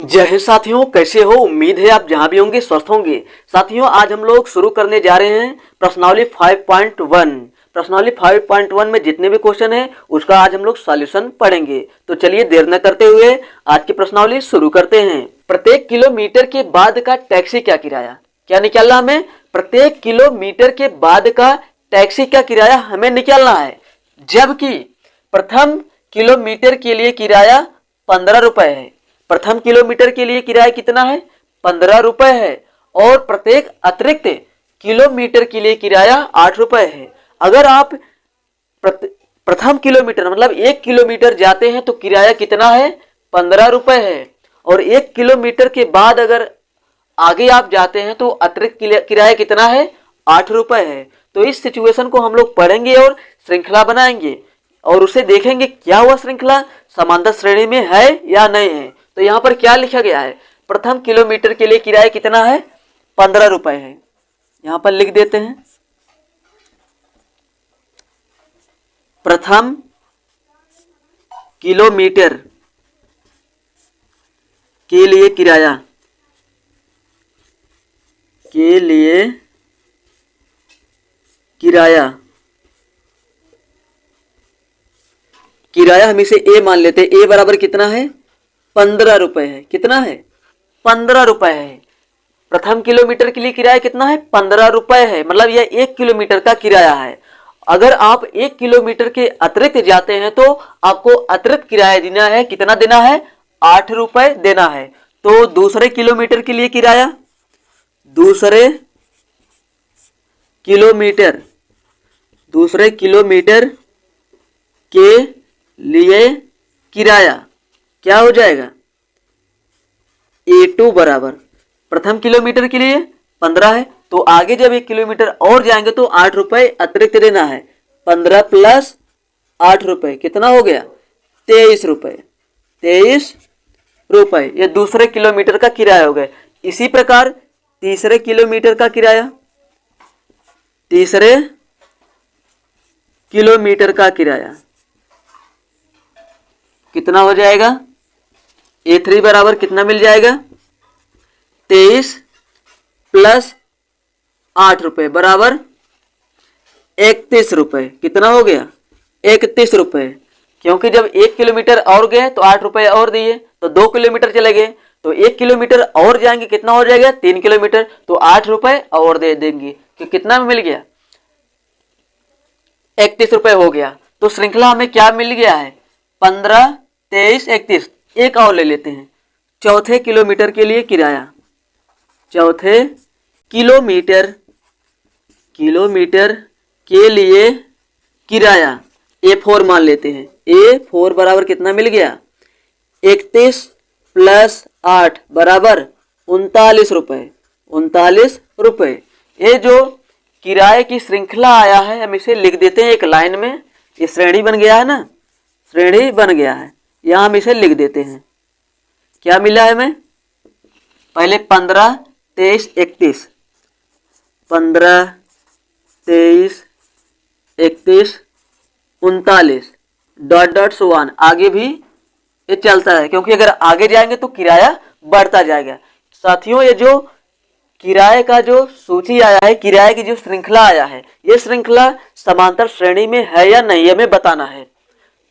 जय हिंद साथियों, कैसे हो? उम्मीद है आप जहां भी होंगे स्वस्थ होंगे। साथियों, आज हम लोग शुरू करने जा रहे हैं प्रश्नावली 5.1। प्रश्नावली 5.1 में जितने भी क्वेश्चन हैं उसका आज हम लोग सॉल्यूशन पढ़ेंगे। तो चलिए देर न करते हुए आज की प्रश्नावली शुरू करते हैं। प्रत्येक किलोमीटर के बाद का टैक्सी का किराया क्या निकालना हमें? प्रत्येक किलोमीटर के बाद का टैक्सी का किराया हमें निकालना है, जबकि प्रथम किलोमीटर के लिए किराया 15 रुपए है। प्रथम किलोमीटर के लिए किराया कितना है? 15 रुपए है। और प्रत्येक अतिरिक्त किलोमीटर के लिए किराया 8 रुपए है। अगर आप प्रथम किलोमीटर मतलब 1 किलोमीटर जाते हैं तो किराया कितना है? 15 रुपए है। और 1 किलोमीटर के बाद अगर आगे आप जाते हैं तो अतिरिक्त किराया कितना है? 8 रुपए है। तो इस सिचुएशन को हम लोग पढ़ेंगे और श्रृंखला बनाएंगे और उसे देखेंगे क्या हुआ श्रृंखला समांतर श्रेणी में है या नहीं है। तो यहाँ पर क्या लिखा गया है? प्रथम किलोमीटर के लिए किराया कितना है? 15 रुपए है। यहाँ पर लिख देते हैं प्रथम किलोमीटर के लिए किराया किराया हम इसे ए मान लेते हैं। ए बराबर कितना है? 15 रुपए है। कितना है? 15 रुपए है। प्रथम किलोमीटर के लिए किराया कितना है? 15 रुपए है। मतलब यह 1 किलोमीटर का किराया है। अगर आप 1 किलोमीटर के अतिरिक्त जाते हैं तो आपको अतिरिक्त किराया देना है। कितना देना है? 8 रुपए देना है। तो दूसरे किलोमीटर के लिए किराया, दूसरे किलोमीटर के लिए किराया क्या हो जाएगा? A2 बराबर प्रथम किलोमीटर के लिए 15 है, तो आगे जब 1 किलोमीटर और जाएंगे तो 8 रुपए अतिरिक्त देना है। 15 प्लस 8 रुपए कितना हो गया? 23 रुपए। 23 रुपए ये दूसरे किलोमीटर का किराया हो गया। इसी प्रकार तीसरे किलोमीटर का किराया, तीसरे किलोमीटर का किराया कितना हो जाएगा? A3 बराबर कितना मिल जाएगा? 23 प्लस 8 रुपए बराबर 31 रुपए। कितना हो गया? 31 रुपए। क्योंकि जब 1 किलोमीटर और गए तो 8 रुपए और दिए, तो 2 किलोमीटर चले गए तो 1 किलोमीटर और जाएंगे, कितना हो जाएगा? 3 किलोमीटर, तो 8 रुपए और दे देंगे। कि कितना मिल गया? 31 रुपए हो गया। तो श्रृंखला हमें क्या मिल गया है? 15, 23, 31। एक और ले लेते हैं चौथे किलोमीटर के लिए किराया। चौथे किलोमीटर के लिए किराया A4 मान लेते हैं। A4 बराबर कितना मिल गया? 31 प्लस 8 बराबर 39 रुपए। 39 रुपए। ये जो किराए की श्रृंखला आया है हम इसे लिख देते हैं एक लाइन में। ये श्रेणी बन गया है ना, श्रेणी बन गया है। यहां हम इसे लिख देते हैं। क्या मिला है हमें? पहले 15, 23, 31, 15, 23, 31, 39 डॉट डॉट सो ऑन। आगे भी ये चलता है क्योंकि अगर आगे जाएंगे तो किराया बढ़ता जाएगा। साथियों, ये जो किराए का जो सूची आया है, किराए की जो श्रृंखला आया है, ये श्रृंखला समांतर श्रेणी में है या नहीं हमें बताना है।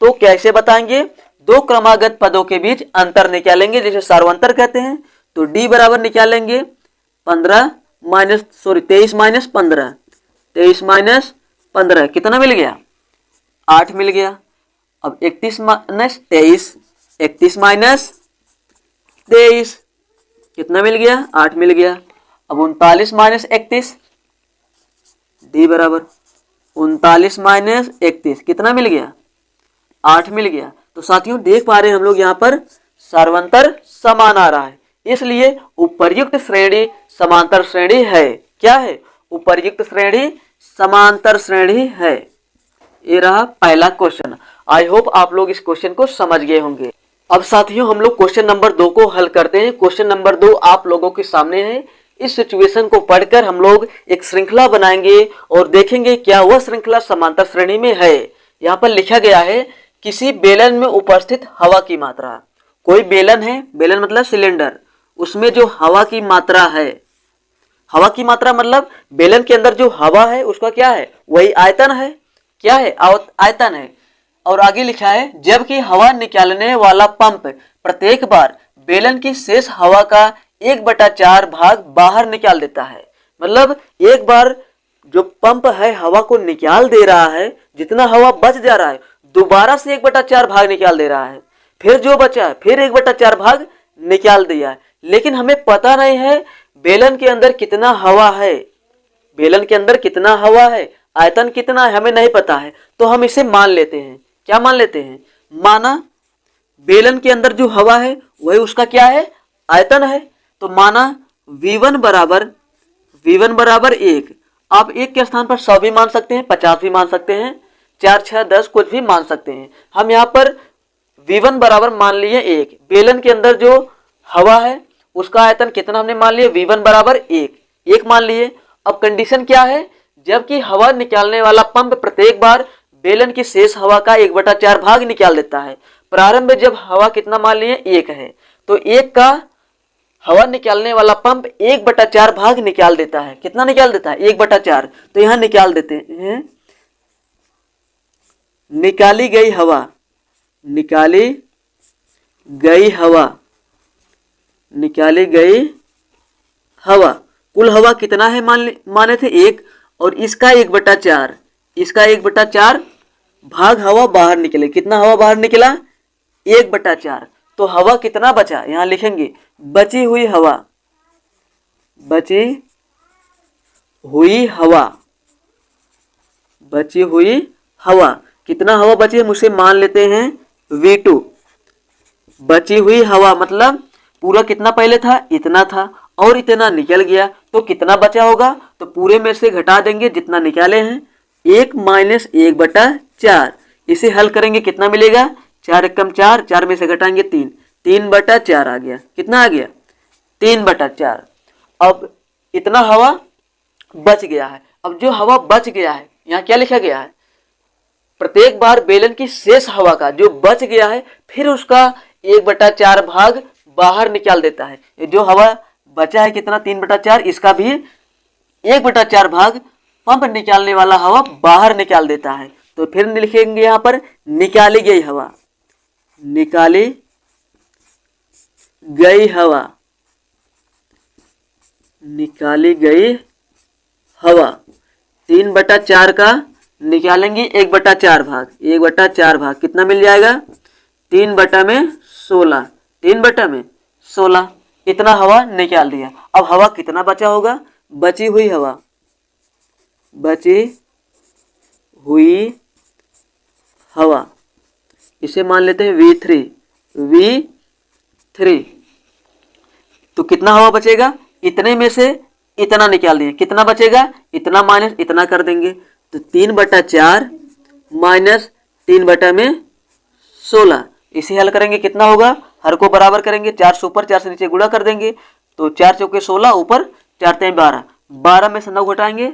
तो कैसे बताएंगे? दो क्रमागत पदों के बीच अंतर निकालेंगे, जिसे सार्वंतर कहते हैं। तो D बराबर निकालेंगे 23 माइनस 15, 23 माइनस 15 कितना मिल गया? 8 मिल गया। अब 31 माइनस 23, 31 माइनस 23 कितना मिल गया? 8 मिल गया। अब 39 माइनस 31, D बराबर 39 माइनस 31 कितना मिल गया? 8 मिल गया। तो साथियों देख पा रहे हैं हम लोग यहाँ पर सार्वंतर समान आ रहा है, इसलिए उपर्युक्त श्रेणी समांतर श्रेणी है। क्या है? उपर्युक्त श्रेणी समांतर श्रेणी है। ये रहा पहला क्वेश्चन। आई होप आप लोग इस क्वेश्चन को समझ गए होंगे। अब साथियों हम लोग क्वेश्चन नंबर 2 को हल करते हैं। क्वेश्चन नंबर 2 आप लोगों के सामने है। इस सिचुएशन को पढ़कर हम लोग एक श्रृंखला बनाएंगे और देखेंगे क्या वह श्रृंखला समांतर श्रेणी में है। यहाँ पर लिखा गया है किसी बेलन में उपस्थित हवा की मात्रा, कोई बेलन है, बेलन मतलब सिलेंडर, उसमें जो हवा की मात्रा है, हवा की मात्रा मतलब बेलन के अंदर जो हवा है उसका क्या है, वही आयतन है, क्या है, आयतन है। और आगे लिखा है जबकि हवा निकालने वाला पंप प्रत्येक बार बेलन की शेष हवा का 1/4 भाग बाहर निकाल देता है। मतलब एक बार जो पंप है हवा को निकाल दे रहा है, जितना हवा बच जा रहा है दोबारा से 1/4 भाग निकाल दे रहा है, फिर जो बचा है फिर 1/4 भाग निकाल दिया है। लेकिन हमें पता नहीं है बेलन के अंदर कितना हवा है, बेलन के अंदर कितना हवा है, आयतन कितना है, हमें नहीं पता है। तो हम इसे मान लेते हैं, क्या मान लेते हैं, माना बेलन के अंदर जो हवा है वही उसका क्या है, आयतन है। तो माना V1 बराबर 1। आप 1 के स्थान पर 100 भी मान सकते हैं, 50 भी मान सकते हैं, 4, 6, 10 कुछ भी मान सकते हैं। हम यहाँ पर V1 बराबर मान लिए 1। बेलन के अंदर जो हवा है उसका आयतन कितना हमने मान लिया, V1 बराबर 1 मान लिए। अब कंडीशन क्या है, जबकि हवा निकालने वाला पंप प्रत्येक बार बेलन की शेष हवा का 1/4 भाग निकाल देता है। प्रारंभ में जब हवा कितना मान लिए 1 है, तो 1 का हवा निकालने वाला पंप 1/4 भाग निकाल देता है। कितना निकाल देता है, 1/4। तो यहां निकाल देते हैं, निकाली गई हवा, निकाली गई हवा, निकाली गई हवा, कुल हवा कितना है माने थे 1, और इसका 1/4, इसका 1/4 भाग हवा बाहर निकले। कितना हवा बाहर निकला, 1/4। तो हवा कितना बचा, यहां लिखेंगे बची हुई हवा, बची हुई हवा, बची हुई हवा। कितना हवा बची है उसे मान लेते हैं V2। बची हुई हवा मतलब पूरा कितना पहले था, इतना था, और इतना निकल गया, तो कितना बचा होगा, तो पूरे में से घटा देंगे जितना निकाले हैं, 1 माइनस 1/4। इसे हल करेंगे कितना मिलेगा, 4 एकम 4, 4 में से घटाएंगे 3, 3/4 आ गया। कितना आ गया, 3/4। अब इतना हवा बच गया है। अब जो हवा बच गया है यहाँ क्या लिखा गया है, प्रत्येक बार बेलन की शेष हवा का जो बच गया है फिर उसका 1/4 भाग बाहर निकाल देता है। ये जो हवा बचा है कितना, 3/4, इसका भी 1/4 भाग पंप निकालने वाला हवा बाहर निकाल देता है। तो फिर लिखेंगे यहाँ पर निकाली गई हवा, निकाली गई हवा, निकाली गई हवा 3/4 का निकालेंगे 1/4 भाग, 1/4 भाग कितना मिल जाएगा, 3/16, 3/16। इतना हवा निकाल दिया। अब हवा कितना बचा होगा, बची हुई हवा, बची हुई हवा, इसे मान लेते हैं V3, V3। तो कितना हवा बचेगा, इतने में से इतना निकाल दिए, कितना बचेगा, इतना माइनस इतना कर देंगे, तो 3/4 माइनस 3/16। इसे हल करेंगे कितना होगा, हर को बराबर करेंगे, 4 से ऊपर 4 से नीचे गुणा कर देंगे, तो 4 चौके 16, ऊपर 4 3 12, 12 में से 9 घटाएंगे,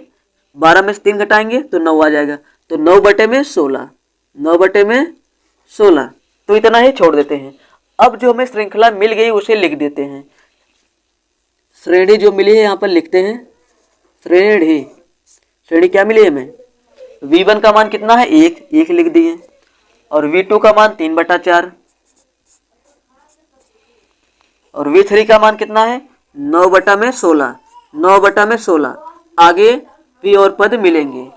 12 में से 3 घटाएंगे तो 9 आ जाएगा। तो 9/16, 9/16। तो इतना ही छोड़ देते हैं। अब जो हमें श्रृंखला मिल गई उसे लिख देते हैं। श्रेणी जो मिली है यहाँ पर लिखते हैं, श्रेणी, श्रेणी क्या मिली है हमें, V1 का मान कितना है 1 लिख दिए, और V2 का मान 3/4, और V3 का मान कितना है 9/16, 9/16। आगे भी और पद मिलेंगे।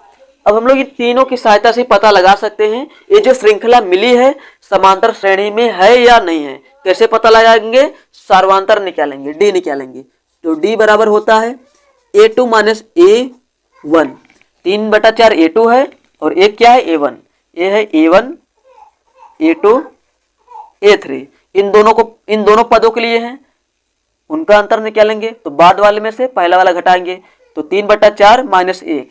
अब हम लोग इन तीनों की सहायता से पता लगा सकते हैं ये जो श्रृंखला मिली है समांतर श्रेणी में है या नहीं है। कैसे पता लगाएंगे, सार्वंतर निकालेंगे, D निकालेंगे। तो D बराबर होता है A2 माइनस A1, 3/4 A2 है और एक क्या है A1, ये है A1, A2, A3। इन दोनों पदों के लिए हैं, उनका अंतर निकालेंगे। तो बाद वाले में से पहला वाला घटाएंगे, तो 3/4 माइनस 1,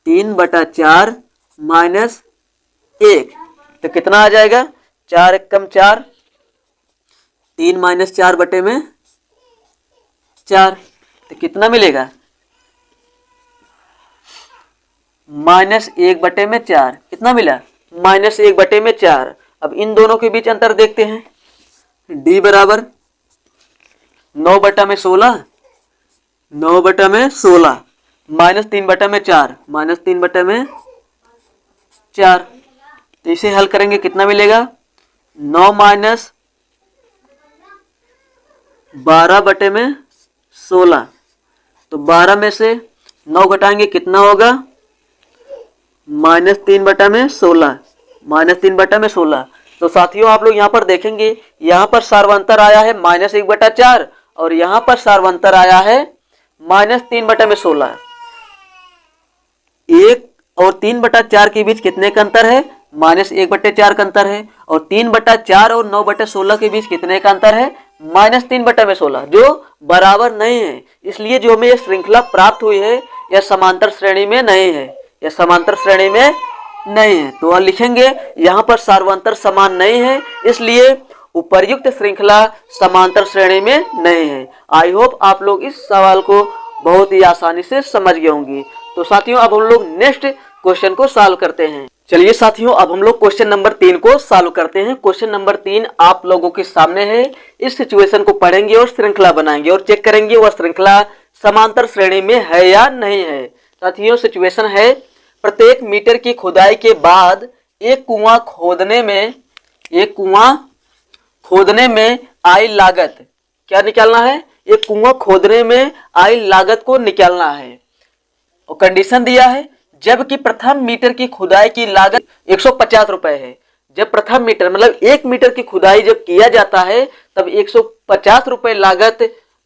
3/4 माइनस 1, तो कितना आ जाएगा, 4 एकम 4, 3 माइनस 4 बटे में 4, तो कितना मिलेगा, -1 बटे में 4। कितना मिला, -1 बटे में 4। अब इन दोनों के बीच अंतर देखते हैं, डी बराबर 9/16, 9/16 माइनस 3/4, माइनस 3/4। तो इसे हल करेंगे कितना मिलेगा, 9 माइनस 12/16। तो 12 में से 9 घटाएंगे कितना होगा, माइनस 3/16, माइनस 3/16। तो साथियों आप लोग यहाँ पर देखेंगे, यहाँ पर सार्वंतर आया है -1/4 और यहाँ पर सार्वंतर आया है -3/16। 1 और 3/4 के बीच कितने का अंतर है, -1/4 का अंतर है। और 3/4 और 9/16 के बीच कितने का अंतर है, -3/16, जो बराबर नहीं है। इसलिए जो हमें यह श्रृंखला प्राप्त हुई है यह समांतर श्रेणी में नहीं है, यह समांतर श्रेणी में नहीं है। तो लिखेंगे यहाँ पर सार्वंतर समान नहीं है, इसलिए उपर्युक्त श्रृंखला समांतर श्रेणी में नहीं है। आई होप आप लोग इस सवाल को बहुत ही आसानी से समझ गए होंगे। तो साथियों अब हम लोग नेक्स्ट क्वेश्चन को सॉल्व करते हैं। चलिए साथियों अब हम लोग क्वेश्चन नंबर 3 को सॉल्व करते हैं। क्वेश्चन नंबर 3 आप लोगों के सामने है। इस सिचुएशन को पढ़ेंगे और श्रृंखला बनाएंगे और चेक करेंगे वह श्रृंखला समांतर श्रेणी में है या नहीं है। साथियों सिचुएशन है, प्रत्येक मीटर की खुदाई के बाद एक कुआं खोदने में आई लागत, क्या निकालना है, एक कुआं खोदने में आई लागत को निकालना है। और कंडीशन दिया है, जबकि प्रथम मीटर की खुदाई की लागत 150 रुपए है। जब प्रथम मीटर मतलब 1 मीटर की खुदाई जब किया जाता है तब 150 रुपए लागत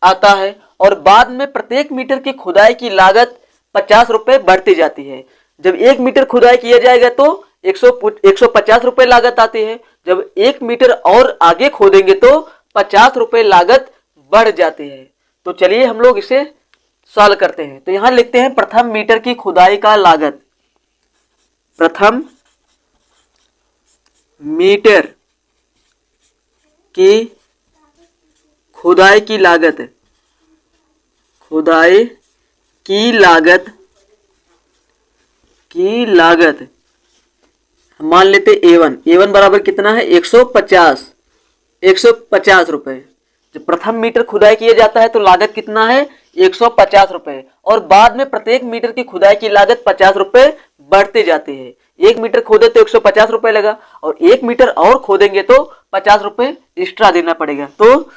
आता है और बाद में प्रत्येक मीटर की खुदाई की लागत 50 रुपए बढ़ती जाती है। जब 1 मीटर खुदाई किया जाएगा तो 150 रुपए लागत आती है, जब 1 मीटर और आगे खोदेंगे तो 50 रुपए लागत बढ़ जाती है। तो चलिए हम लोग इसे सॉल्व करते हैं। तो यहां लिखते हैं प्रथम मीटर की खुदाई का लागत, प्रथम मीटर की खुदाई की लागत, खुदाई की लागत हम मान लेते A1 बराबर कितना है 150 रुपए। जब प्रथम मीटर खुदाई किया जाता है तो लागत कितना है 150 रुपए और बाद में प्रत्येक मीटर की खुदाई की लागत 50 रुपए बढ़ती जाती है। 1 मीटर खोदे तो 150 रुपए लगा और 1 मीटर और खोदेंगे तो 50 रुपए एक्स्ट्रा देना पड़ेगा। तो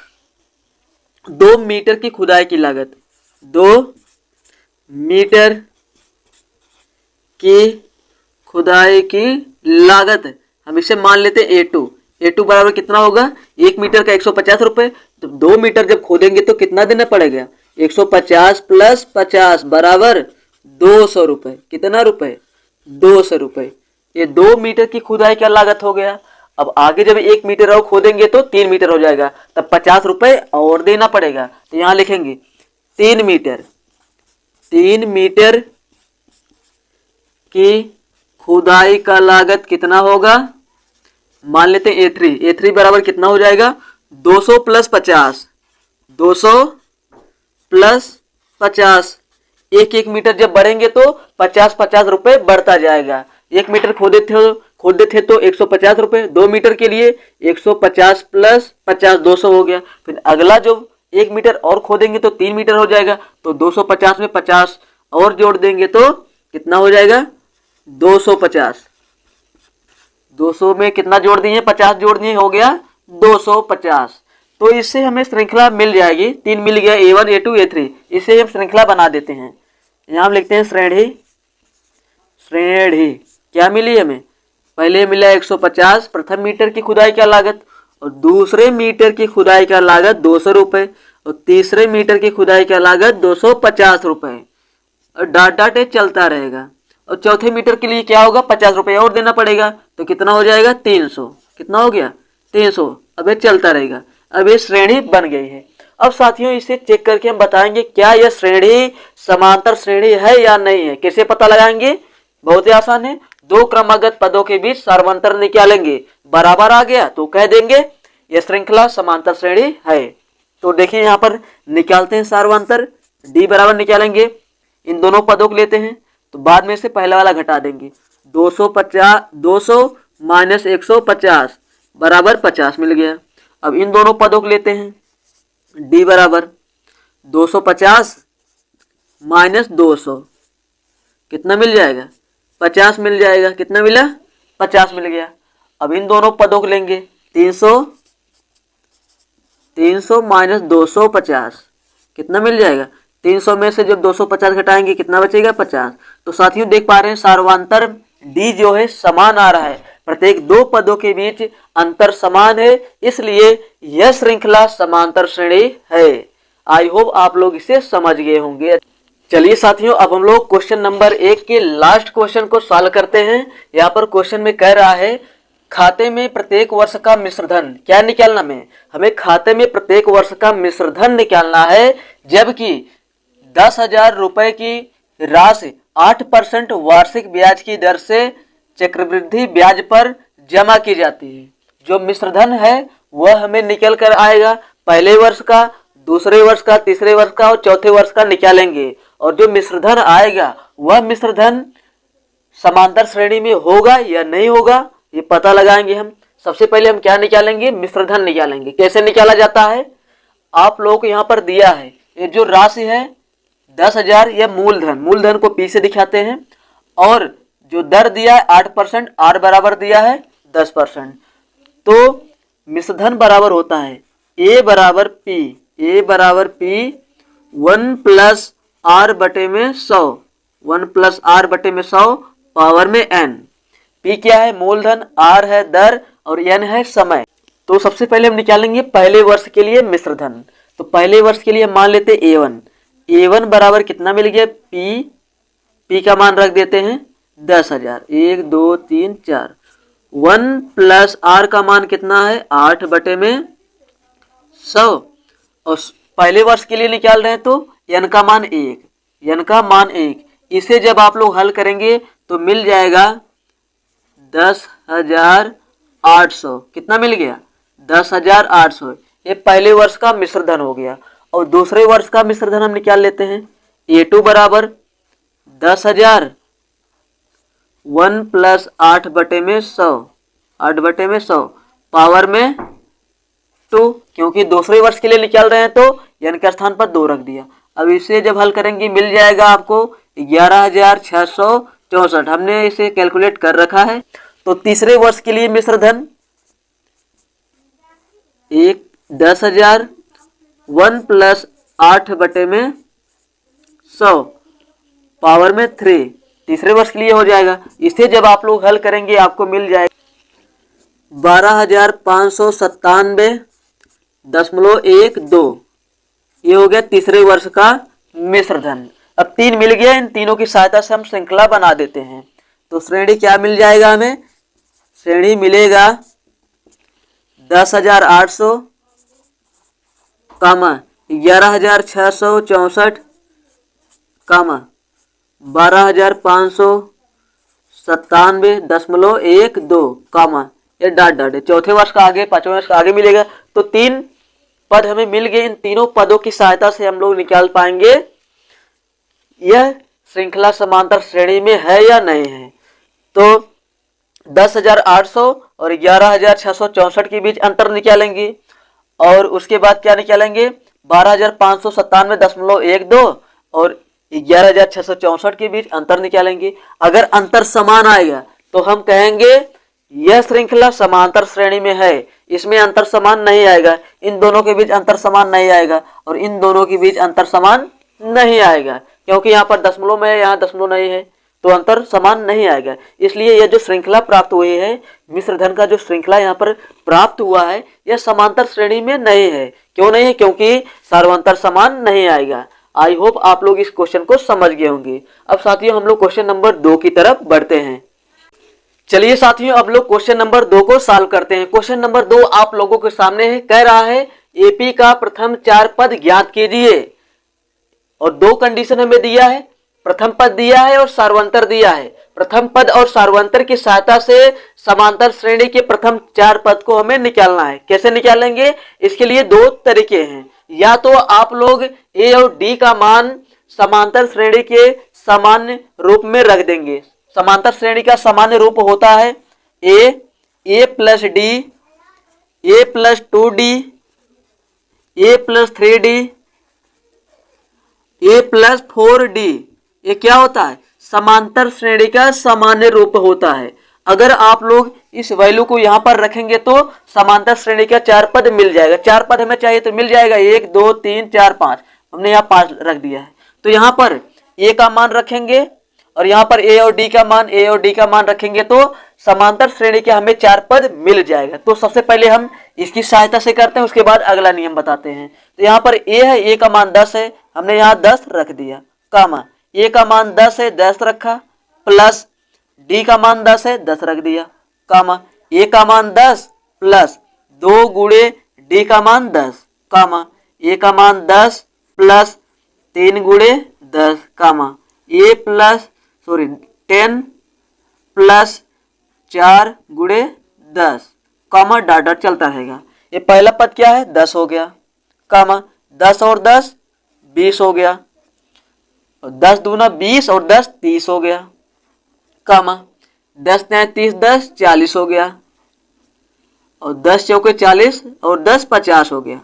2 मीटर की खुदाई की लागत, 2 मीटर की खुदाई की लागत हम इसे मान लेते हैं A2 बराबर कितना होगा, 1 मीटर का 150 रुपए। तो 2 मीटर जब खोदेंगे तो कितना देना पड़ेगा, 150 प्लस 50 बराबर 200 रुपए। कितना रुपए, 200 रुपए। ये 2 मीटर की खुदाई का लागत हो गया। अब आगे जब 1 मीटर और खोदेंगे तो 3 मीटर हो जाएगा, तब 50 रुपए और देना पड़ेगा। तो यहां लिखेंगे 3 मीटर की खुदाई का लागत कितना होगा, मान लेते हैं A3 बराबर कितना हो जाएगा 200 प्लस 50, 200 प्लस 50। 1 मीटर जब बढ़ेंगे तो 50 रुपए बढ़ता जाएगा। 1 मीटर खोदे थे तो 150 रुपए, 2 मीटर के लिए 150 प्लस 50 200 हो गया। फिर अगला जो 1 मीटर और खोदेंगे तो 3 मीटर हो जाएगा, तो 250 में 50 और जोड़ देंगे तो कितना हो जाएगा 250। 200 में कितना जोड़ दिए, 50 जोड़ दिए, हो गया 250। तो इससे हमें श्रृंखला मिल जाएगी, 3 मिल गया A1 A2 A3। इसे हम श्रृंखला बना देते हैं। यहाँ हम लिखते हैं श्रेणी क्या मिली हमें, पहले मिला 150 प्रथम मीटर की खुदाई का लागत और दूसरे मीटर की खुदाई का लागत 200 रुपए और तीसरे मीटर की खुदाई का लागत 250 रुपए और डाट चलता रहेगा। और चौथे मीटर के लिए क्या होगा, 50 रुपए और देना पड़ेगा, तो कितना हो जाएगा 300। कितना हो गया 300। अब ये चलता रहेगा। अब ये श्रेणी बन गई है। अब साथियों इसे चेक करके हम बताएंगे क्या यह श्रेणी समांतर श्रेणी है या नहीं है। कैसे पता लगाएंगे, बहुत ही आसान है। 2 क्रमागत पदों के बीच सार्वंतर निकालेंगे, बराबर आ गया तो कह देंगे यह श्रृंखला समांतर श्रेणी है। तो देखिए यहाँ पर निकालते हैं सार्वंतर, D बराबर निकालेंगे, इन दोनों पदों को लेते हैं तो बाद में से पहला वाला घटा देंगे। 200 माइनस 150 बराबर 50 मिल गया। अब इन दोनों पदों को लेते हैं, d बराबर 250 माइनस 200 कितना मिल जाएगा, 50 मिल जाएगा। कितना मिला, 50 मिल गया। अब इन दोनों पदों को लेंगे, 300 माइनस 250 कितना मिल जाएगा, 300 में से जब 250 घटाएंगे कितना बचेगा, 50। तो साथियों देख पा रहे हैं सार्वंतर डी जो है समान आ रहा है, प्रत्येक दो पदों के बीच अंतर समान है, इसलिए यह श्रृंखला समांतर श्रेणी है। आई होप आप लोग इसे समझ गए होंगे। चलिए साथियों, अब हम लोग क्वेश्चन नंबर 1 के लास्ट क्वेश्चन को सॉल्व करते हैं। यहाँ पर क्वेश्चन में कह रहा है खाते में प्रत्येक वर्ष का मिश्रधन क्या निकालना में, हमें खाते में प्रत्येक वर्ष का मिश्रधन निकालना है, जबकि 10,000 रुपए की राशि 8% वार्षिक ब्याज की दर से चक्रवृद्धि ब्याज पर जमा की जाती है। जो मिश्रधन है वह हमें निकल कर आएगा, पहले वर्ष का, दूसरे वर्ष का, तीसरे वर्ष का और चौथे वर्ष का निकालेंगे, और जो मिश्रधन आएगा वह मिश्रधन समांतर श्रेणी में होगा या नहीं होगा ये पता लगाएंगे हम। सबसे पहले हम क्या निकालेंगे, मिश्रधन निकालेंगे। कैसे निकाला जाता है, आप लोगों को यहाँ पर दिया है ये जो राशि है 10,000, यह मूलधन, मूलधन को पी से दिखाते हैं, और जो दर दिया है 8%, आर बराबर दिया है 10%। तो मिश्रधन बराबर होता है ए बराबर पी, ए बराबर पी 1 प्लस आर बटे में 100, 1 प्लस आर बटे में 100 पावर में एन। पी क्या है, मूलधन, आर है दर और एन है समय। तो सबसे पहले हम निकालेंगे पहले वर्ष के लिए मिश्रधन। तो पहले वर्ष के लिए मान लेते A1, A1 बराबर कितना मिल गया, पी का मान रख देते हैं 10,000, 1 2 3 4, 1 प्लस आर का मान कितना है 8 बटे में 100, और पहले वर्ष के लिए निकाल रहे हैं तो n का मान 1, n का मान 1, इसे जब आप लोग हल करेंगे तो मिल जाएगा 10,800। कितना मिल गया, 10,800। ये पहले वर्ष का मिश्रधन हो गया। और दूसरे वर्ष का मिश्रधन हम निकाल लेते हैं, A2 बराबर 10,000, 1 प्लस 8 बटे में 100, 8 बटे में 100 पावर में 2, क्योंकि दूसरे वर्ष के लिए निकाल रहे हैं तो n के स्थान पर 2 रख दिया। अब इसे जब हल करेंगे मिल जाएगा आपको 11,664, हमने इसे कैलकुलेट कर रखा है। तो तीसरे वर्ष के लिए मिश्रधन 10,000, 1 प्लस 8 बटे में 100 पावर में 3, तीसरे वर्ष के लिए हो जाएगा। इसे जब आप लोग हल करेंगे आपको मिल जाएगा 12,597.12, ये हो गया तीसरे वर्ष का मिश्रधन। अब 3 मिल गया, इन तीनों की सहायता से हम श्रृंखला बना देते हैं। तो श्रेणी क्या मिल जाएगा हमें, श्रेणी मिलेगा 10,800, 11,664, 12,597.12, ये डॉट डॉट है। चौथे वर्ष का आगे, पांचवें वर्ष का आगे मिलेगा। तो 3 पद हमें मिल गए, इन तीनों पदों की सहायता से हम लोग निकाल पाएंगे यह श्रृंखला समांतर श्रेणी में है या नहीं है। तो 10,800 और 11,664 के बीच अंतर निकालेंगे, और उसके बाद क्या निकालेंगे 12,597.12 और 11,664 के बीच अंतर निकालेंगे। अगर अंतर समान आएगा तो हम कहेंगे यह श्रृंखला समांतर श्रेणी में है। इसमें अंतर समान नहीं आएगा, इन दोनों के बीच अंतर समान नहीं आएगा, और इन दोनों के बीच अंतर समान नहीं आएगा, क्योंकि यहाँ पर दशमलव में है, यहाँ दशमलव नहीं है, तो अंतर समान नहीं आएगा। इसलिए यह जो श्रृंखला प्राप्त हुई है, मिश्रधन का जो श्रृंखला यहाँ पर प्राप्त हुआ है, यह समांतर श्रेणी में नहीं है। क्यों नहीं है, क्योंकि सार्वंतर समान नहीं आएगा। आई होप आप लोग इस क्वेश्चन को समझ गए होंगे। अब साथियों हम लोग क्वेश्चन नंबर 2 की तरफ बढ़ते हैं। चलिए साथियों, अब लोग क्वेश्चन नंबर 2 को सॉल्व करते हैं। क्वेश्चन नंबर 2 आप लोगों के सामने है, कह रहा है एपी का प्रथम 4 पद ज्ञात कीजिए, और 2 कंडीशन हमें दिया है, प्रथम पद दिया है और सार्वंतर दिया है। प्रथम पद और सार्वंतर की सहायता से समांतर श्रेणी के प्रथम 4 पद को हमें निकालना है। कैसे निकालेंगे, इसके लिए 2 तरीके हैं। या तो आप लोग ए और डी का मान समांतर श्रेणी के सामान्य रूप में रख देंगे। समांतर श्रेणी का सामान्य रूप होता है A plus D A plus 2d, A plus 3d, A plus 4d, ये क्या होता है? समांतर श्रेणी का सामान्य रूप होता है। अगर आप लोग इस वैल्यू को यहां पर रखेंगे तो समांतर श्रेणी का 4 पद मिल जाएगा। 4 पद हमें चाहिए तो मिल जाएगा, 1 2 3 4 5, हमने यहाँ 5 रख दिया है। तो यहाँ पर ए का मान रखेंगे और यहाँ पर ए और डी का मान रखेंगे तो समांतर श्रेणी के हमें 4 पद मिल जाएगा। तो सबसे पहले हम इसकी सहायता से करते हैं, उसके बाद अगला नियम बताते हैं। तो यहाँ पर ए है, ए का मान 10 है, हमने यहाँ 10 रख दिया, कामा ए का मान 10 है, 10 रखा, प्लस डी का मान 10 है, 10 रख दिया, कामा ए का मान 10 प्लस 2 गुणे डी का मान 10, कामा ए का मान 10 प्लस 3 गुणे 10, कामा ए प्लस 10 प्लस 4 गुणे 10, कामा डॉट डॉट चलता रहेगा। ये पहला पद क्या है? 10 हो गया, कामा 10 और 10 20 हो गया, 10 दूना 20 और 10 30 हो गया, कामा 10 9 30 10 40 हो गया, और 10 चौके 40 और 10 50 हो गया,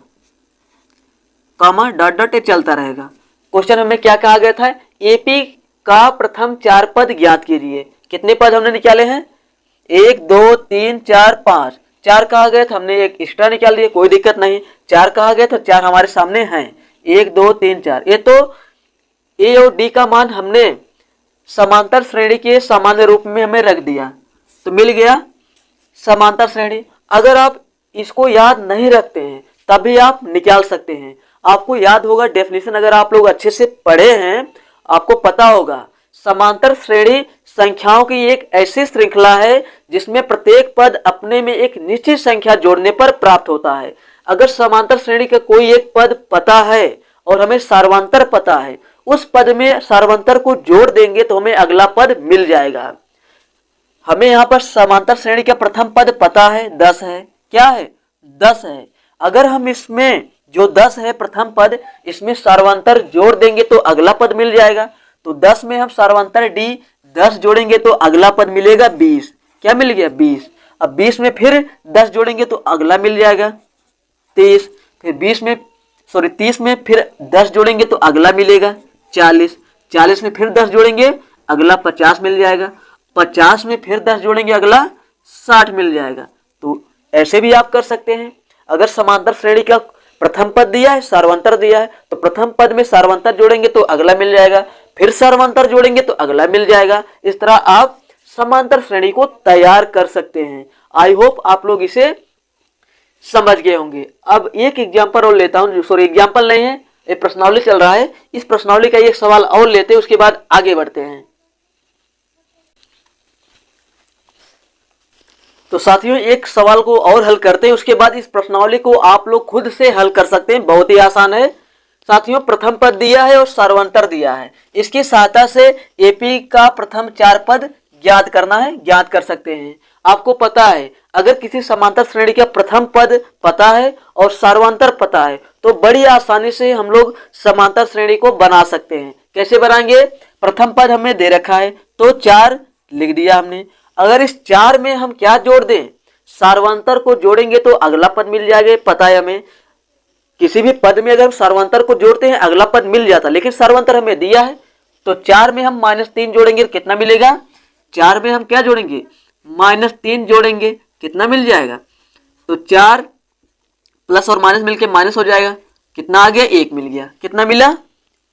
कामा डॉट डॉट चलता रहेगा। क्वेश्चन हमें क्या कहा गया था? एपी का प्रथम 4 पद ज्ञात कीजिए। कितने पद हमने निकाले हैं? 1 2 3 4 5। 4 कहा गया था, हमने एक एक्स्ट्रा निकाल दिया, कोई दिक्कत नहीं। 4 कहा गया था, 4 हमारे सामने हैं, 1 2 3 4। ये तो ए और डी का मान हमने समांतर श्रेणी के सामान्य रूप में हमें रख दिया, तो मिल गया समांतर श्रेणी। अगर आप इसको याद नहीं रखते हैं तब भी आप निकाल सकते हैं। आपको याद होगा डेफिनेशन, अगर आप लोग अच्छे से पढ़े हैं आपको पता होगा समांतर श्रेणी संख्याओं की एक ऐसी श्रृंखला है जिसमें प्रत्येक पद अपने में एक निश्चित संख्या जोड़ने पर प्राप्त होता है। अगर समांतर श्रेणी का कोई एक पद पता है और हमें सार्वंतर पता है, उस पद में सार्वंतर को जोड़ देंगे तो हमें अगला पद मिल जाएगा। हमें यहाँ पर समांतर श्रेणी का प्रथम पद पता है, 10 है। क्या है? 10 है। अगर हम इसमें जो 10 है प्रथम पद, इसमें सार्वंतर जोड़ देंगे तो अगला पद मिल जाएगा। तो 10 में हम सार्वंतर डी 10 जोड़ेंगे तो अगला पद मिलेगा 20। क्या मिल गया? 20। अब 20 में फिर 10 जोड़ेंगे तो अगला मिल जाएगा 30। फिर 30 में फिर 10 जोड़ेंगे तो अगला मिलेगा 40। 40 में फिर 10 जोड़ेंगे अगला 50 मिल जाएगा। 50 में फिर 10 जोड़ेंगे अगला 60 मिल जाएगा। तो ऐसे भी आप कर सकते हैं। अगर समांतर श्रेणी का प्रथम पद दिया है, सार्वंतर दिया है, तो प्रथम पद में सार्वंतर जोड़ेंगे तो अगला मिल जाएगा, फिर सार्वंतर जोड़ेंगे तो अगला मिल जाएगा। इस तरह आप समांतर श्रेणी को तैयार कर सकते हैं। आई होप आप लोग इसे समझ गए होंगे। अब एक एग्जाम्पल और लेता हूं, सॉरी एग्जाम्पल नहीं है, ये प्रश्नावली चल रहा है। इस प्रश्नावली का एक सवाल और लेते हैं, उसके बाद आगे बढ़ते हैं। तो साथियों एक सवाल को और हल करते हैं, उसके बाद इस प्रश्नावली को आप लोग खुद से हल कर सकते हैं, बहुत ही आसान है। साथियों प्रथम पद दिया है और सार्वंतर दिया है, इसकी सहायता से एपी का प्रथम 4 पद ज्ञात करना है, ज्ञात कर सकते हैं। आपको पता है अगर किसी समांतर श्रेणी का प्रथम पद पता है और सार्वंतर पता है तो बड़ी आसानी से हम लोग समांतर श्रेणी को बना सकते हैं। कैसे बनाएंगे? प्रथम पद हमें दे रखा है तो 4 लिख दिया हमने। अगर इस 4 में हम क्या जोड़ दें? सार्वंतर को जोड़ेंगे तो अगला पद मिल जाएगा। पता है हमें किसी भी पद में अगर हम सार्वंतर को जोड़ते हैं अगला पद मिल जाता, लेकिन सार्वंतर हमें दिया है तो 4 में हम -3 जोड़ेंगे कितना मिलेगा? 4 में हम क्या जोड़ेंगे? -3 जोड़ेंगे, कितना मिल जाएगा? तो 4 प्लस और माइनस मिलके माइनस हो जाएगा, कितना आ गया? 1 मिल गया। कितना मिला?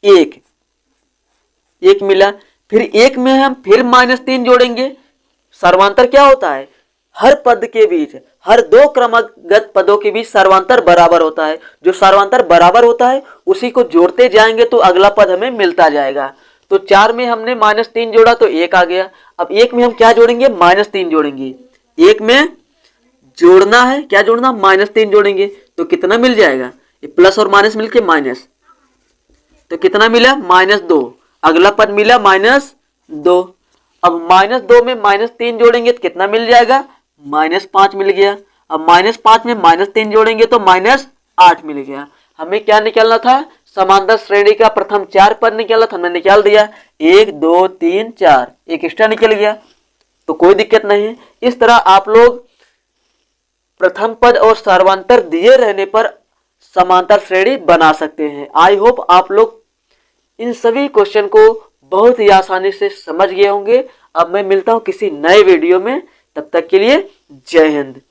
1 मिला। फिर 1 में हम फिर -3 जोड़ेंगे। सर्वांतर क्या होता है? हर पद के बीच, हर 2 क्रमगत पदों के बीच सर्वांतर बराबर होता है। जो सर्वांतर बराबर होता है उसी को जोड़ते जाएंगे तो अगला पद हमें मिलता जाएगा। तो 4 में हमने -3 जोड़ा तो 1 आ गया। अब 1 में हम क्या जोड़ेंगे? -3 जोड़ेंगे। 1 में जोड़ना है, क्या जोड़ना? -3 जोड़ेंगे तो कितना मिल जाएगा? ये प्लस और माइनस मिलके माइनस, तो कितना मिला? -2। अगला पद मिला -2। अब -2 में -3 जोड़ेंगे तो कितना मिल जाएगा? -5 मिल गया। अब -5 में -3 जोड़ेंगे तो -8 मिल गया। हमें क्या निकालना था? समांतर श्रेणी का प्रथम 4 पद निकालना था, हमने निकाल दिया। 1 2 3 4, एक एक्स्ट्रा निकल गया तो कोई दिक्कत नहीं है। इस तरह आप लोग प्रथम पद और सर्वांतर दिए रहने पर समांतर श्रेणी बना सकते हैं। आई होप आप लोग इन सभी क्वेश्चन को बहुत ही आसानी से समझ गए होंगे। अब मैं मिलता हूं किसी नए वीडियो में, तब तक के लिए जय हिंद।